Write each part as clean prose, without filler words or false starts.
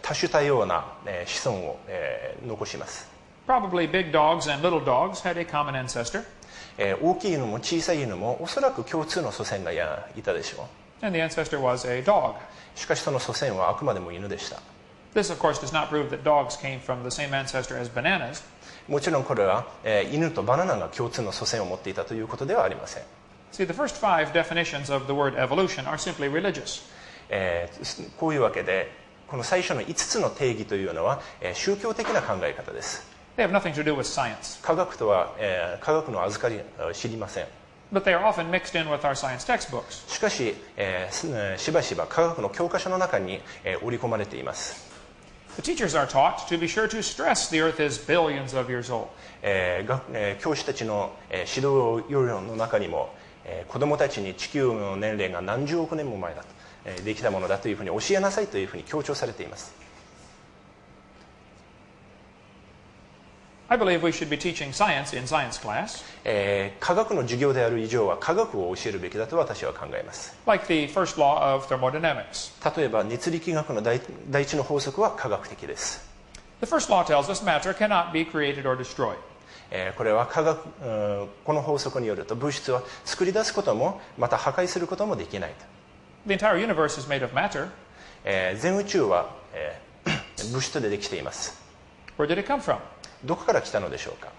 多種多様な子孫を残します。Probably big dogs and little dogs had a common ancestor. 大きい犬も小さい犬もおそらく共通の祖先がいたでしょう。 And the ancestor was a dog. しかしその祖先はあくまでも犬でした。 This, of course, does not prove that dogs came from the same ancestor as bananas. もちろんこれは、犬とバナナが共通の祖先を持っていたということではありません。 See, the first 5 definitions of the word evolution are simply religious. こういうわけでこの最初の5つの定義というのは、宗教的な考え方です。 They have nothing to do with science. 科学とは、科学の預かり知りません。 But they are often mixed in with our science textbooks. しかし、しばしば科学の教科書の中に、織り込まれています。 The teachers are taught to be sure to stress the earth is billions of years old. 教師たちの、指導要領の中にも、子どもたちに地球の年齢が何十億年も前だと、できたものだというふうに教えなさいというふうに強調されています。 I believe we should be teaching science in science class. 科学の授業である以上は科学を教えるべきだと私は考えます。 Like the first law of thermodynamics. 例えば熱力学の第一の法則は科学的です。 The first law tells us matter cannot be created or destroyed. これはこの法則によると物質は作り出すこともまた破壊することもできないと。 The entire universe is made of matter. 全宇宙は、物質でできています。 Where did it come from? どこから来たのでしょうか。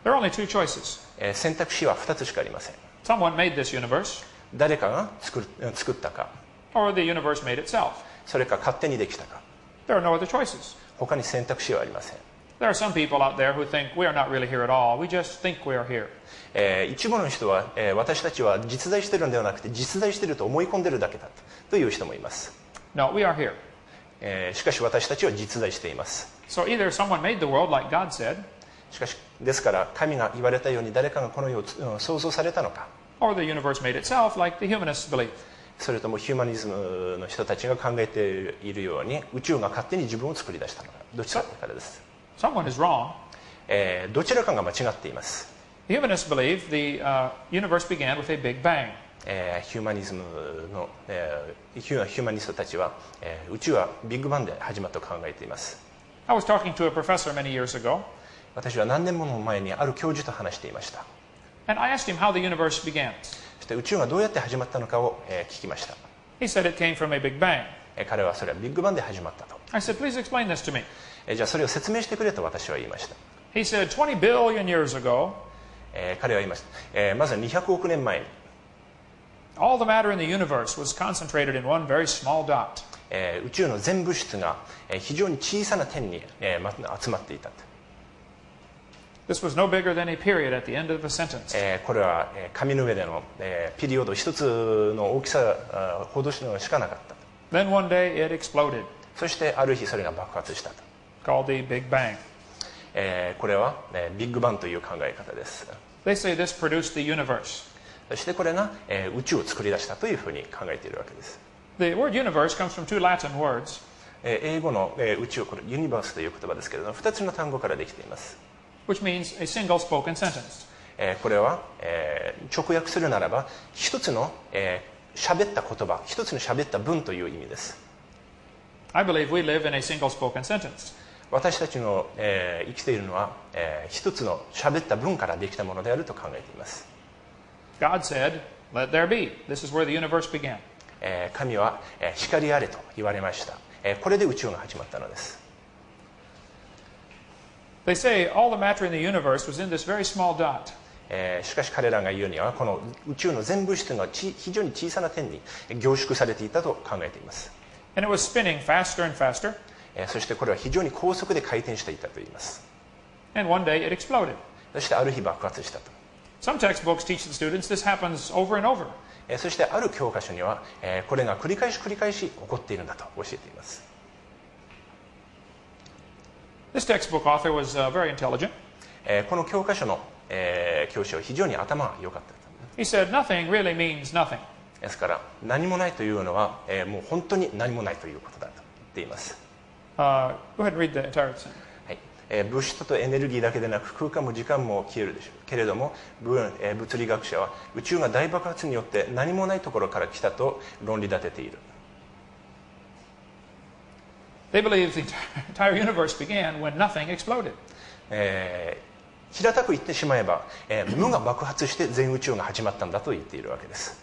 There are only two choices. 選択肢は2つしかありません。 Someone made this universe, 誰かが作ったか、 or the universe made itself. それか勝手にできたか。 There are no other choices. 他に選択肢はありません。 There are some people out there who think we are not really here at all. We just think we are here. 一部の人は、私たちは実在しているのではなくて実在していると思い込んでいるだけだという人もいます。 No, we are here. しかし私たちは実在しています。 So either someone made the world like God said, しかしですから神が言われたように誰かがこの世を創造されたのか、 or the universe made itself like the humanists believe. それともヒューマニズムの人たちが考えているように宇宙が勝手に自分を作り出したのか、どちらかです。 Someone is wrong. どちらかが間違っています。 The humanists believe the universe began with a big bang. ヒューマニズムの、ヒューマニストたちは、宇宙はビッグバンで始まったと考えています。 I was talking to a professor many years ago, 私は何年も前にある教授と話していました。 and I asked him how the universe began. そして宇宙がどうやって始まったのかを、聞きました。 He said it came from a big bang. 彼はそれはビッグバンで始まったと。 I said, please explain this to me. じゃあそれを説明してくれと私は言いました。 He said, 20 billion years ago, 彼は言いました。まず200億年前に、 all the matter in the universe was concentrated in one very small dot. 宇宙の全物質が、非常に小さな点に、集まっていたと。 This was no bigger than a period at the end of a sentence. これは、紙の上での、ピリオド一つの大きさほどしかなかった。 Then one day it exploded, そしてある日それが爆発したと。 called the Big Bang. これは、ビッグバンという考え方です。 They say this produced the universe. そしてこれが、宇宙を作り出したというふうに考えているわけです。 The word universe comes from two Latin words. 英語の、宇宙、これユニバースという言葉ですけれども2つの単語からできています。 Which means a single spoken sentence. これは、直訳するならば一つの喋った言葉、一つの喋った文という意味です。 I believe we live in a single spoken sentence. 私たちの、生きているのは、一つの喋った文からできたものであると考えています。 God said, let there be. This is where the universe began. 神は、光あれと言われました。これで宇宙が始まったのです。 They say all the matter in the universe was in this very small dot. しかし彼らが言うにはこの宇宙の全物質が非常に小さな点に凝縮されていたと考えています。 And it was spinning faster and faster. そしてこれは非常に高速で回転していたと言います。 And one day it exploded. そしてある日爆発したと。 Some textbooks teach the students this happens over and over. そしてある教科書にはこれが繰り返し起こっているんだと教えています。 This textbook author was very intelligent. この教科書の教師は非常に頭が良かった。 He said nothing really means nothing. ですから何もないというのはもう本当に何もないということだと言っています。 Go ahead and read the entire sentence. はい、物質とエネルギーだけでなく空間も時間も消えるでしょうけれども物理学者は宇宙が大爆発によって何もないところから来たと論理立てている。They believe the entire universe began when nothing exploded. 平たく言ってしまえば、無が爆発して全宇宙が始まったんだと言っているわけです。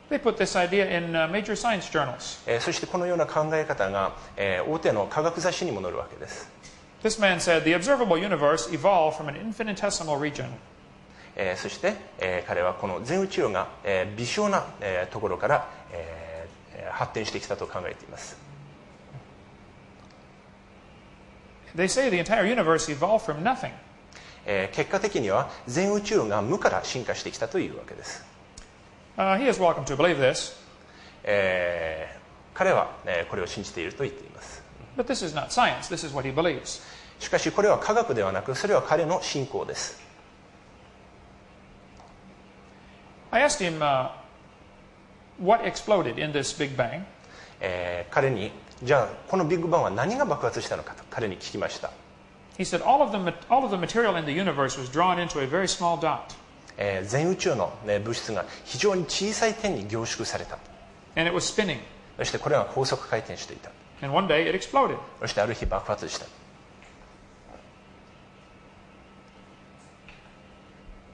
They put this idea in major science journals. そしてこのような考え方が、大手の科学雑誌にも載るわけです。This man said the observable universe evolved from an infinitesimal region. そして、彼はこの全宇宙が、微小な、ところから、発展してきたと考えています。They say the entire universe evolved from nothing. 結果的には全宇宙が無から進化してきたというわけです。He is welcome to believe this. 彼は、これを信じていると言っています。But this is not science. This is what he believes. しかしこれは科学ではなく、それは彼の信仰です。I asked him what exploded in this Big Bang. 彼に、じゃあこのビッグバンは何が爆発したのかと彼に聞きました。He said all of the material in the universe was drawn into a very small dot. 全宇宙の、物質が非常に小さい点に凝縮された。And it was spinning. そしてこれが高速回転していた。And one day it exploded. そしてある日爆発した。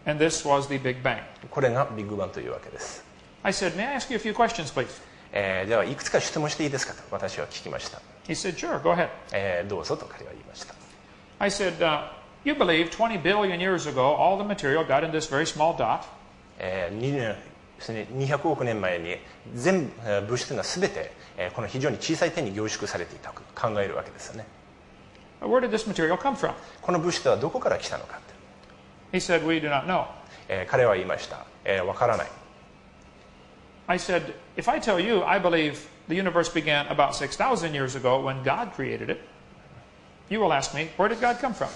And this was the Big Bang. これがビッグバンというわけです。I said, may I ask you a few questions, please? ではいくつか質問していいですかと私は聞きました。He said, sure, go ahead. どうぞと彼は言いました。I said, you believe 20 billion years ago all the material got in this very small dot? 200億年前に全物質が全てこの非常に小さい点に凝縮されていたと考えるわけですよね。Where did this material come from? この物質はどこから来たのか。He said, we do not know. 彼は言いました。わからない。I said, if I tell you I believe the universe began about 6,000 years ago when God created it, you will ask me, where did God come from?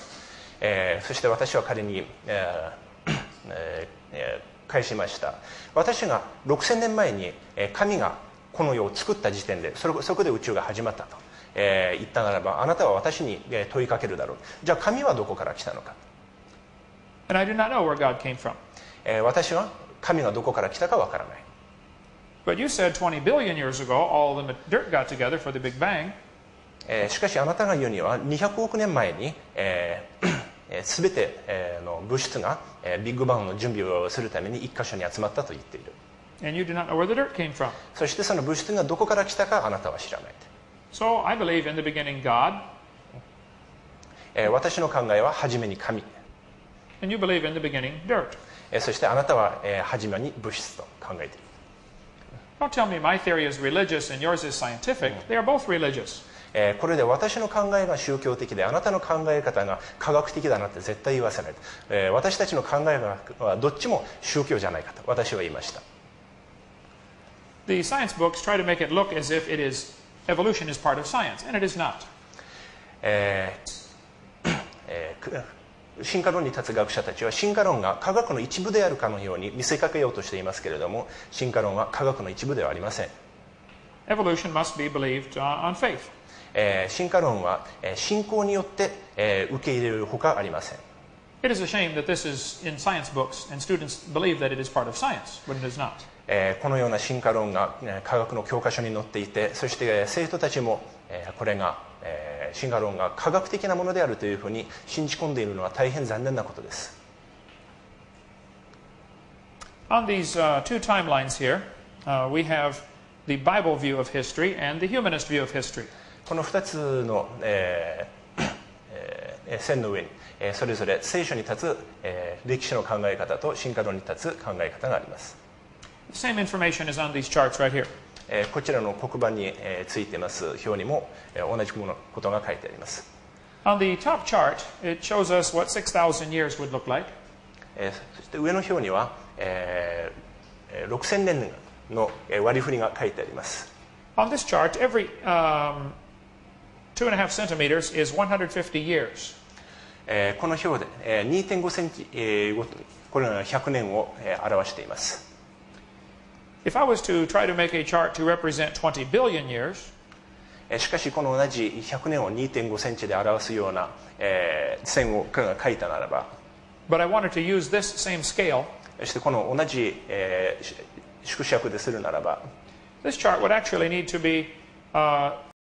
そして私は彼に、返しました。私が6000年前に神がこの世を作った時点でそこで宇宙が始まったと、言ったならば、あなたは私に問いかけるだろう。じゃあ神はどこから来たのか。And I do not know where God came from. 私は神がどこから来たかわからない。But you said 20 billion years ago all the dirt got together for the Big Bang. しかしあなたが言うには200億年前に、全ての物質がビッグバンの準備をするために一箇所に集まったと言っている。And you do not know where the dirt came from. そしてその物質がどこから来たかあなたは知らない。So I believe in the beginning God. 私の考えは初めに神。And you believe in the beginning dirt. そしてあなたは初めに物質と考えている。Don't tell me my theory is religious and yours is scientific. They are both religious. これで私の考えが宗教的であなたの考え方が科学的だなって絶対言わせない。私たちの考えはどっちも宗教じゃないかと私は言いました。The science books try to make it look as if evolution is part of science, and it is not. 進化論に立つ学者たちは進化論が科学の一部であるかのように見せかけようとしていますけれども、進化論は科学の一部ではありません。Evolution must be believed on faith. 進化論は信仰によって受け入れるほかありません。It is a shame that this is in science books and students believe that it is part of science, but it is not. このような進化論が科学の教科書に載っていて、そして生徒たちもこれが進化論が科学的なものであるというふうに信じ込んでいるのは大変残念なことです。On these two timelines here, we have the Bible view of history and the humanist view of history. この2つの、線の上にそれぞれ聖書に立つ、歴史の考え方と進化論に立つ考え方があります。The same information is on these charts right here. こちらの黒板についてます表にも同じことが書いてあります。On the top chart, it shows us what 6,000 years would look like. そして上の表には、6000年の割り振りが書いてあります。On this chart, every 2.5 centimeters is 150 years. この表で 2.5 センチごとにこれが100年を表しています。If I was to try to make a chart to represent 20 billion years, しかしこの同じ100年を 2.5 センチで表すような、線を書いたならば、 but I wanted to use this same scale, そしてこの同じ、縮尺でするならば、 this chart would actually need to be